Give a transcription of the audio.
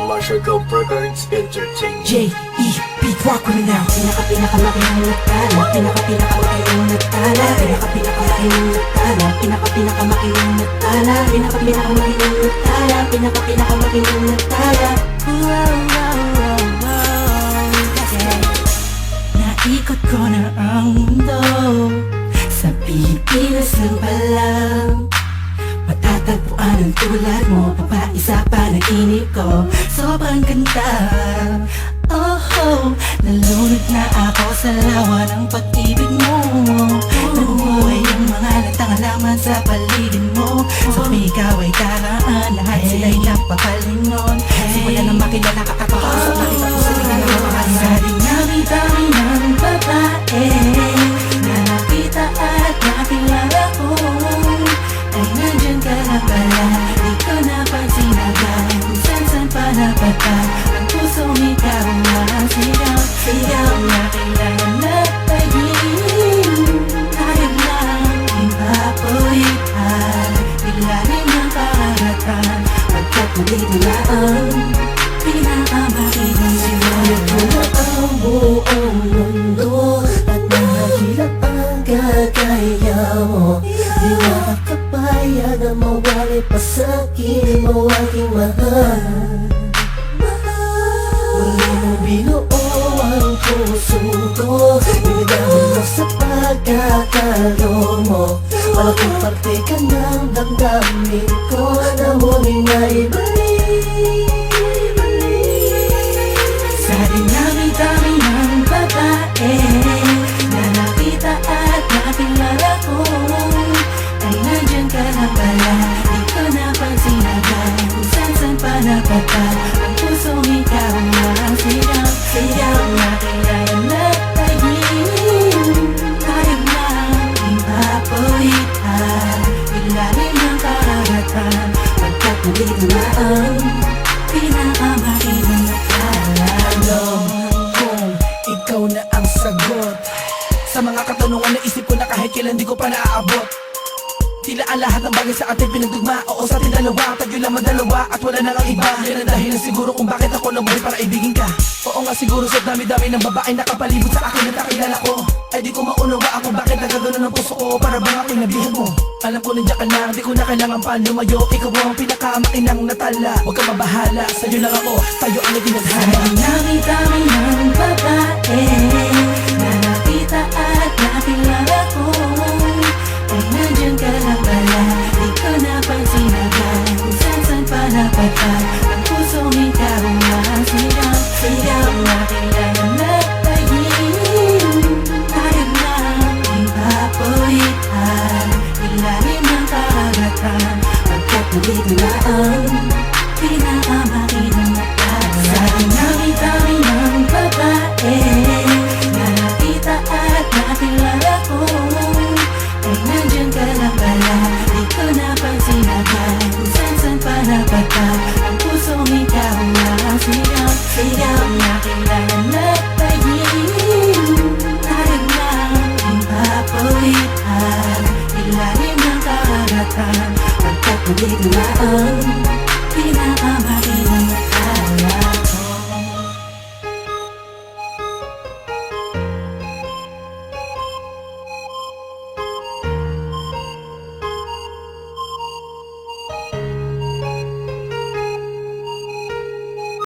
Marshall Gold Records Entertainment. J.E. Beat Rock with me now. Pinakamakinang nagtala, pinakamakinang nagtala, pinakamakinang nagtala, pinakamakinang nagtala, pinakamakinang nagtala, pinakamakinang nagtala. Naikot ko na ang mundo, sa Pilipinas lang pala. Matatagpuan ang tulad mo, papaisa pa nainip ko. Sobrang ganda, oh, nalunod na ako sa lawa ng pag-ibig mo. Nabuhay ang mga natangalaman sa paligid mo. Sa ikaw ay karaan, lahat sila'y napakalingon. Simula na makilala ka ako, sa nakita ko sa tingin na makasari. Dami-dami ng babae na nakita at nakilala ko, ay nandyan ka na pala. Di ko napansin agad kung saan pa napadpa. Ang pusong ikaw ang sigaw, sigaw na kailangan na pagiging. Hayag lang, ipapulitan, ilalim ng karagatan. Pagkat ulit na ang pinakamakinig sigaw ko na Ang buong mundo at nahihirap ang kagaya mo. Di nakakapayag na mawali pa sa'kin mo aking mahal. Muli mo binuo ang puso ko, ibigay mo sa pagkakalo mo. Malaking parte ka ng damdamin ko na muling naibalik. Sa dinami-dami ng babae na nakita at nakilala ko, ay nandyan ka na pala. Di ko napansin agad kung saan pa napadpa. Ang pusong ikaw ang sigaw, sigaw na kailangan na tagin. Hayag lang, ipapulitan, ilalim ng karagatan. Pagkat ulit na ang pinakamakinang nagtala. Alam kong ikaw na ang sagot sa mga katanungan na isip ko na kahit kailan di ko pa naaabot. Tila ang lahat ng bagay sa ating pinagdugma. Oo, sa ating dalawa, tayo lamang dalawa at wala na ang iba. Yan ang dahilan siguro kung bakit ako nabuhay para ibigin ka. Oo nga siguro sa dami-dami ng babae nakapalibot sa akin at nakilala ko, ay di ko maunawa ako bakit nagagano ng puso ko. Para bang ako'y nabihan mo. Alam ko nandiyan ka na, di ko na kailangan pa lumayo. Ikaw ang pinakamakinang natala. Huwag ka mabahala, sa'yo lang ako, tayo ang nagtinadhana. Dami-dami ng babae na nakita at nakilala ko, ay nandyan ka na pala. Di ko napansin agad kung saan pa napadpa. Ang pusong ikaw ang sigaw, sigaw na kailangan na tagin. Hayag lang, ipapulitan, ilalim ng karagatan. Pagkat ulit na ang pinakamakinang nagtala. Sa dinami-dami ng babae na nakita at nakilala ko, ay nandyan ka na pala. Di ko napansin agad kung saan pa napadpa. Ang pusong ikaw ang sigaw, sigaw na kailangan na tagin. Hayag lang, ipapulitan, ilalim ng karagatan. Pagkat ulit na ang pinakamakinang